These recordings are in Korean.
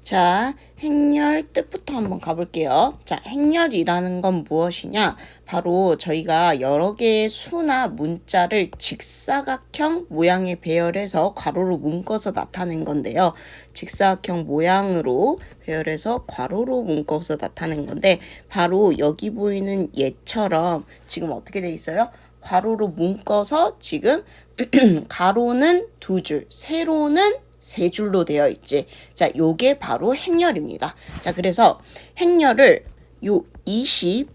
자, 행렬 뜻부터 한번 가볼게요. 자, 행렬이라는 건 무엇이냐? 바로 저희가 여러 개의 수나 문자를 직사각형 모양에 배열해서 괄호로 묶어서 나타낸 건데요. 직사각형 모양으로 배열해서 괄호로 묶어서 나타낸 건데 바로 여기 보이는 얘처럼 지금 어떻게 돼 있어요? 괄호로 묶어서 지금 가로는 2줄, 세로는 3줄로 되어 있지. 자, 요게 바로 행렬입니다. 자, 그래서 행렬을 요 20,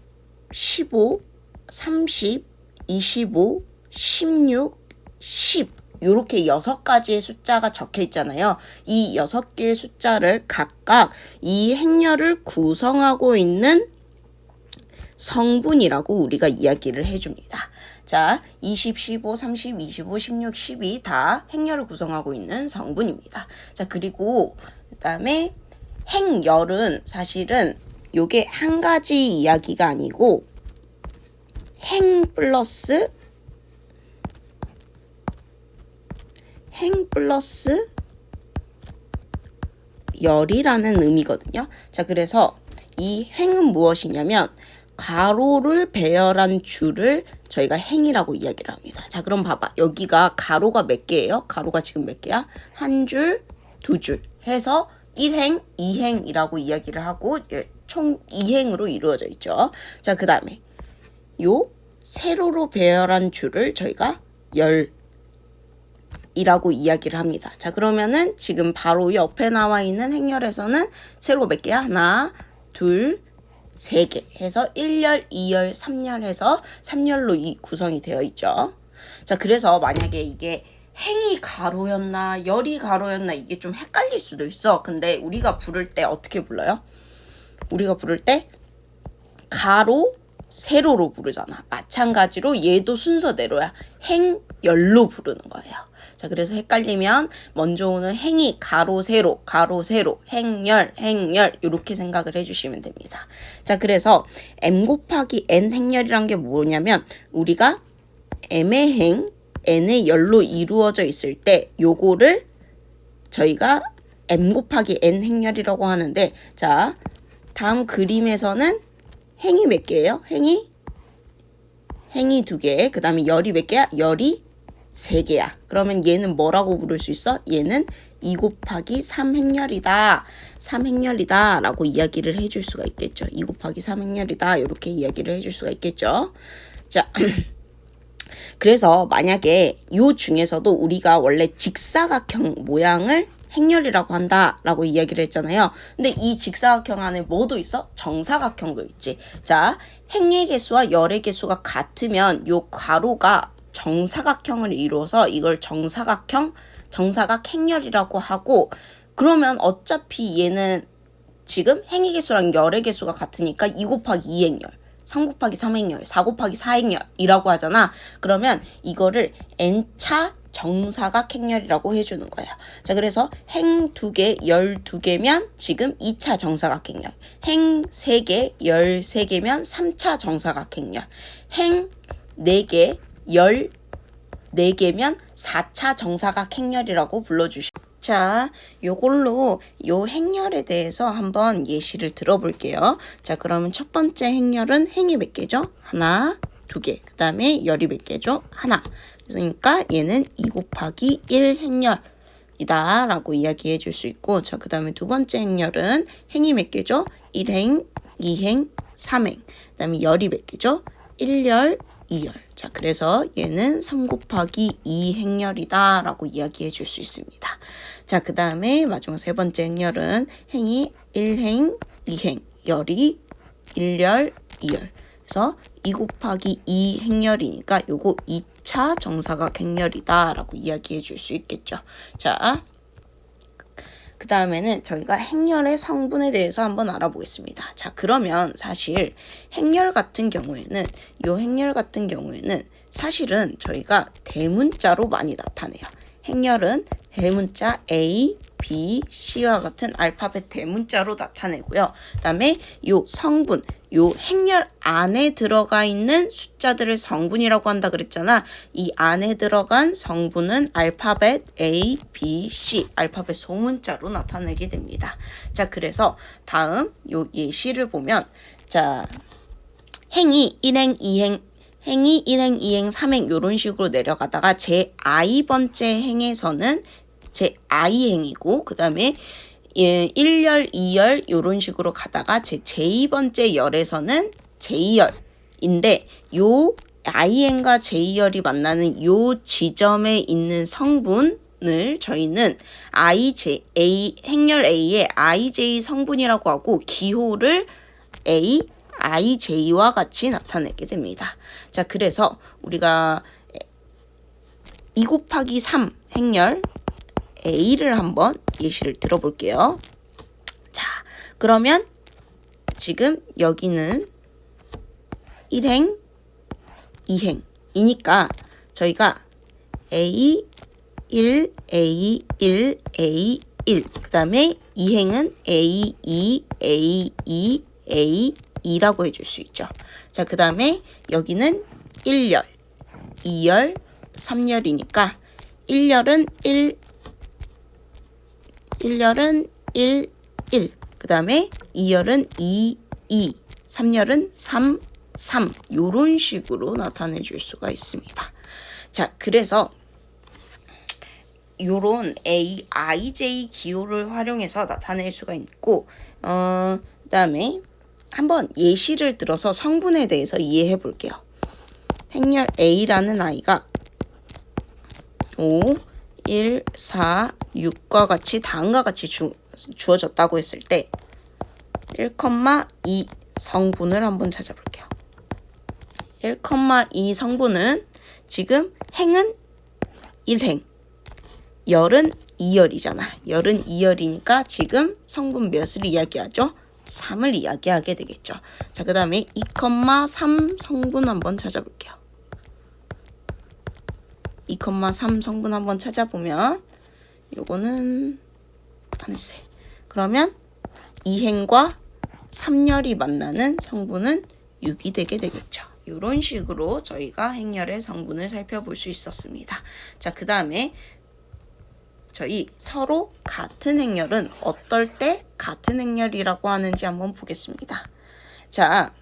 15, 30, 25, 16, 10 요렇게 6가지의 숫자가 적혀 있잖아요. 이 6개의 숫자를 각각 이 행렬을 구성하고 있는 성분이라고 우리가 이야기를 해줍니다. 자, 20, 15, 30, 25, 16, 10이 다 행렬을 구성하고 있는 성분입니다. 자, 그리고 그 다음에 행렬은 사실은 요게 한 가지 이야기가 아니고 행 플러스 열이라는 의미거든요. 자, 그래서 이 행은 무엇이냐면 가로를 배열한 줄을 저희가 행이라고 이야기를 합니다. 자, 그럼 봐봐. 여기가 가로가 몇 개예요? 가로가 지금 몇 개야? 한 줄, 2줄 해서 1행, 2행이라고 이야기를 하고 총 2행으로 이루어져 있죠. 자, 그 다음에 요 세로로 배열한 줄을 저희가 열이라고 이야기를 합니다. 자, 그러면은 지금 바로 옆에 나와 있는 행렬에서는 세로 몇 개야? 하나, 둘, 3개 해서 1열, 2열, 3열 해서 3열로 이 구성이 되어 있죠. 자, 그래서 만약에 이게 행이 가로였나 열이 가로였나 이게 좀 헷갈릴 수도 있어. 근데 우리가 부를 때 어떻게 불러요? 우리가 부를 때 가로, 세로로 부르잖아. 마찬가지로 얘도 순서대로야. 행, 열로 부르는 거예요. 자, 그래서 헷갈리면 먼저 오는 행이 가로, 세로, 행열 이렇게 생각을 해주시면 됩니다. 자, 그래서 m 곱하기 n 행열이란 게 뭐냐면 우리가 m의 행, n의 열로 이루어져 있을 때 요거를 저희가 m 곱하기 n 행열이라고 하는데 자, 다음 그림에서는 행이 몇 개예요? 행이 2개. 그 다음에 열이 몇 개야? 열이 3개야. 그러면 얘는 뭐라고 부를 수 있어? 얘는 2 곱하기 3 행렬이다. 3 행렬이다. 라고 이야기를 해줄 수가 있겠죠. 2 곱하기 3 행렬이다. 이렇게 이야기를 해줄 수가 있겠죠. 자, 그래서 만약에 요 중에서도 우리가 원래 직사각형 모양을 행렬이라고 한다라고 이야기를 했잖아요. 근데 이 직사각형 안에 뭐도 있어? 정사각형도 있지. 자, 행의 개수와 열의 개수가 같으면 요 괄호가 정사각형을 이루어서 이걸 정사각 행렬이라고 하고 그러면 어차피 얘는 지금 행의 개수랑 열의 개수가 같으니까 2 곱하기 2 행렬 3 곱하기 3 행렬, 4 곱하기 4 행렬이라고 하잖아. 그러면 이거를 n차 정사각 행렬이라고 해주는 거예요. 자, 그래서 행 2개, 열 2개면 지금 2차 정사각 행렬. 행 3개, 열 3개면 3차 정사각 행렬. 행 4개, 열 4개면 4차 정사각 행렬이라고 불러주시고 자, 요걸로 요 행렬에 대해서 한번 예시를 들어볼게요. 자, 그러면 첫 번째 행렬은 행이 몇 개죠? 하나, 2개. 그 다음에 열이 몇 개죠? 하나. 그러니까 얘는 2 곱하기 1 행렬이다 라고 이야기해 줄 수 있고 자, 그 다음에 두 번째 행렬은 행이 몇 개죠? 1행, 2행, 3행. 그 다음에 열이 몇 개죠? 1열, 2열. 자, 그래서 얘는 3 곱하기 2 행렬이다 라고 이야기해 줄 수 있습니다. 자, 그 다음에 마지막 세 번째 행렬은 행이 1행, 2행, 열이 1열, 2열. 그래서 2 곱하기 2 행렬이니까 요거 2차 정사각 행렬이다 라고 이야기해 줄 수 있겠죠. 자, 그 다음에는 저희가 행렬의 성분에 대해서 한번 알아보겠습니다. 자, 그러면 사실 행렬 같은 경우에는 사실은 저희가 대문자로 많이 나타내요. 행렬은 대문자 A, B, C와 같은 알파벳 대문자로 나타내고요. 그 다음에 요 성분, 요 행렬 안에 들어가 있는 숫자들을 성분이라고 한다 그랬잖아. 이 안에 들어간 성분은 알파벳 A, B, C, 알파벳 소문자로 나타내게 됩니다. 자, 그래서 다음 요 예시를 보면, 자, 행이 1행, 2행, 행이 1행, 2행, 3행 요런 식으로 내려가다가 제 i번째 행에서는 제 i행이고, 그 다음에 1열, 2열 요런 식으로 가다가 제 제2번째 열에서는 제2열인데, 요 i행과 제2열이 만나는 요 지점에 있는 성분을 저희는 행렬 A의 ij 성분이라고 하고, 기호를 A, ij와 같이 나타내게 됩니다. 자, 그래서 우리가 2 곱하기 3 행렬 A를 한번 예시를 들어볼게요. 자, 그러면 지금 여기는 1행, 2행이니까 저희가 A, 1, A, 1, A, 1, 그 다음에 2행은 A, 2, A, 2, A, 2라고 해줄 수 있죠. 자, 그 다음에 여기는 1열, 2열, 3열이니까 1열은 1, 1. 그 다음에 2열은 2, 2. 3열은 3, 3. 요런 식으로 나타내 줄 수가 있습니다. 자, 그래서 요런 A, IJ 기호를 활용해서 나타낼 수가 있고, 그 다음에 한번 예시를 들어서 성분에 대해서 이해해 볼게요. 행렬 A라는 아이가 5, 1, 4, 6과 같이 다음과 같이 주어졌다고 했을 때 1,2 성분을 한번 찾아볼게요. 1,2 성분은 지금 행은 1행, 열은 2열이잖아. 열은 2열이니까 지금 성분 몇을 이야기하죠? 3을 이야기하게 되겠죠. 자, 그 다음에 2,3 성분 한번 찾아볼게요. 2,3 성분 한번 찾아보면 요거는 하늘색. 그러면 2행과 3열이 만나는 성분은 6이 되게 되겠죠. 이런 식으로 저희가 행렬의 성분을 살펴볼 수 있었습니다. 자, 그 다음에 저희 서로 같은 행렬은 어떨 때 같은 행렬이라고 하는지 한번 보겠습니다. 자,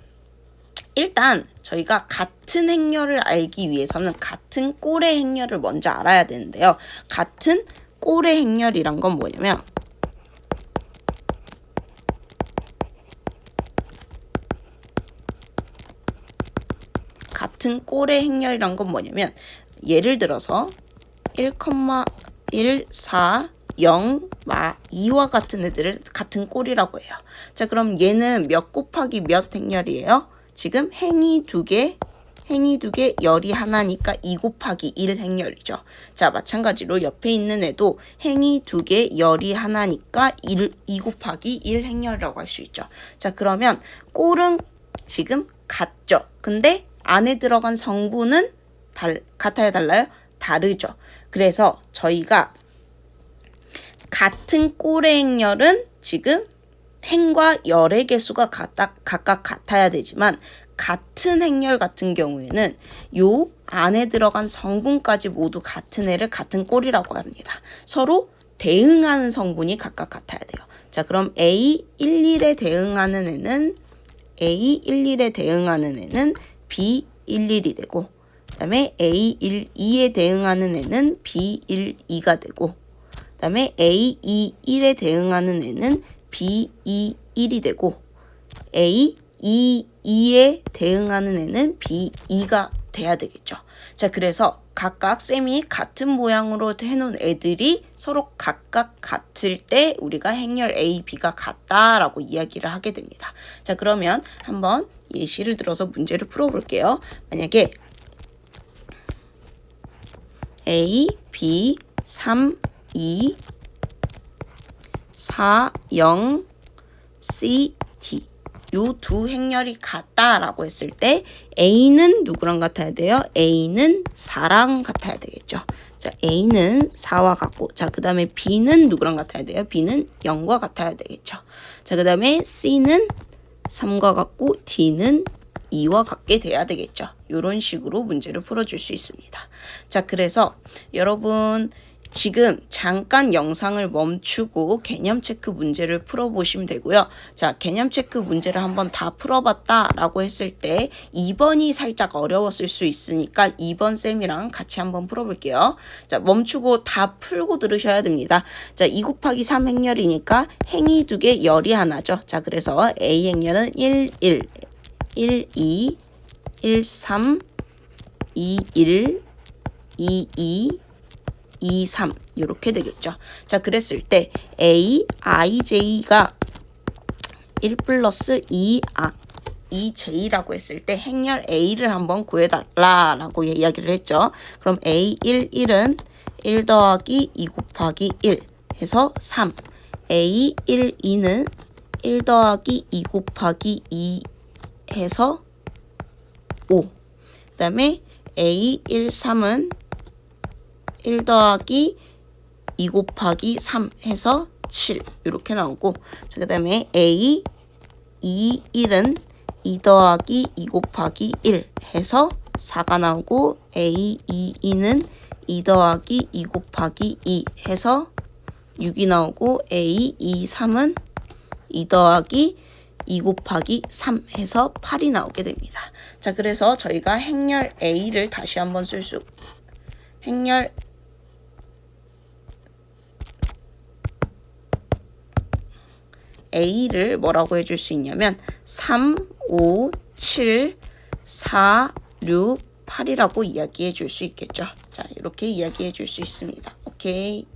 일단 저희가 같은 행렬을 알기 위해서는 같은 꼴의 행렬을 먼저 알아야 되는데요. 같은 꼴의 행렬이란 건 뭐냐면 예를 들어서 1,1, 4, 0, 2와 같은 애들을 같은 꼴이라고 해요. 자, 그럼 얘는 몇 곱하기 몇 행렬이에요? 지금 행이 2개, 열이 하나니까 2 곱하기 1 행렬이죠. 자, 마찬가지로 옆에 있는 애도 행이 2개, 열이 하나니까 2 곱하기 1 행렬이라고 할 수 있죠. 자, 그러면 꼴은 지금 같죠. 근데 안에 들어간 성분은 같아요, 달라요? 다르죠. 그래서 저희가 같은 꼴의 행렬은 지금 행과 열의 개수가 각각 같아야 되지만 같은 행렬 같은 경우에는 요 안에 들어간 성분까지 모두 같은 애를 같은 꼴이라고 합니다. 서로 대응하는 성분이 각각 같아야 돼요. 자, 그럼 A11에 대응하는 애는 B11이 되고, 그 다음에 A12에 대응하는 애는 B12가 되고, 그 다음에 A21에 대응하는 애는 B21이 되고, A22에 대응하는 애는 B2가 돼야 되겠죠. 자, 그래서 각각 쌤이 같은 모양으로 해놓은 애들이 서로 각각 같을 때 우리가 행렬 A, B가 같다라고 이야기를 하게 됩니다. 자, 그러면 한번 예시를 들어서 문제를 풀어볼게요. 만약에 A, B, 3, 2, 4, 0, C, D 요 두 행렬이 같다라고 했을 때 A는 누구랑 같아야 돼요? A는 4랑 같아야 되겠죠. 자, A는 4와 같고, 자, 그 다음에 B는 누구랑 같아야 돼요? B는 0과 같아야 되겠죠. 자, 그 다음에 C는 3과 같고 D는 2와 같게 돼야 되겠죠. 이런 식으로 문제를 풀어줄 수 있습니다. 자, 그래서 여러분 지금 잠깐 영상을 멈추고 개념 체크 문제를 풀어보시면 되고요. 자, 개념 체크 문제를 한번 다 풀어봤다라고 했을 때 2번이 살짝 어려웠을 수 있으니까 2번 쌤이랑 같이 한번 풀어볼게요. 자, 멈추고 다 풀고 들으셔야 됩니다. 자, 2 곱하기 3 행렬이니까 행이 2개, 열이 하나죠. 자, 그래서 A 행렬은 1, 1, 1, 2, 1, 3, 2, 1, 2, 2, 2, 3 이렇게 되겠죠. 자, 그랬을 때 A, IJ가 1 플러스 2J라고 했을 때 행렬 A를 한번 구해달라라고 이야기를 했죠. 그럼 A 1, 1은 1 더하기 2 곱하기 1 해서 3. A 1, 2는 1 더하기 2 곱하기 2 해서 5. 그 다음에 A 1, 3은 1 더하기 2 곱하기 3 해서 7 이렇게 나오고, 자, 그 다음에 A 2, 1은 2 더하기 2 곱하기 1 해서 4가 나오고, A 2, 2는 2 더하기 2 곱하기 2 해서 6이 나오고, A 2, 3은 2 더하기 2 곱하기 3 해서 8이 나오게 됩니다. 자, 그래서 저희가 행렬 A를 다시 한번 쓸 수, 행렬 A를 뭐라고 해줄 수 있냐면 3, 5, 7, 4, 6, 8이라고 이야기해 줄 수 있겠죠. 자, 이렇게 이야기해 줄 수 있습니다. 오케이.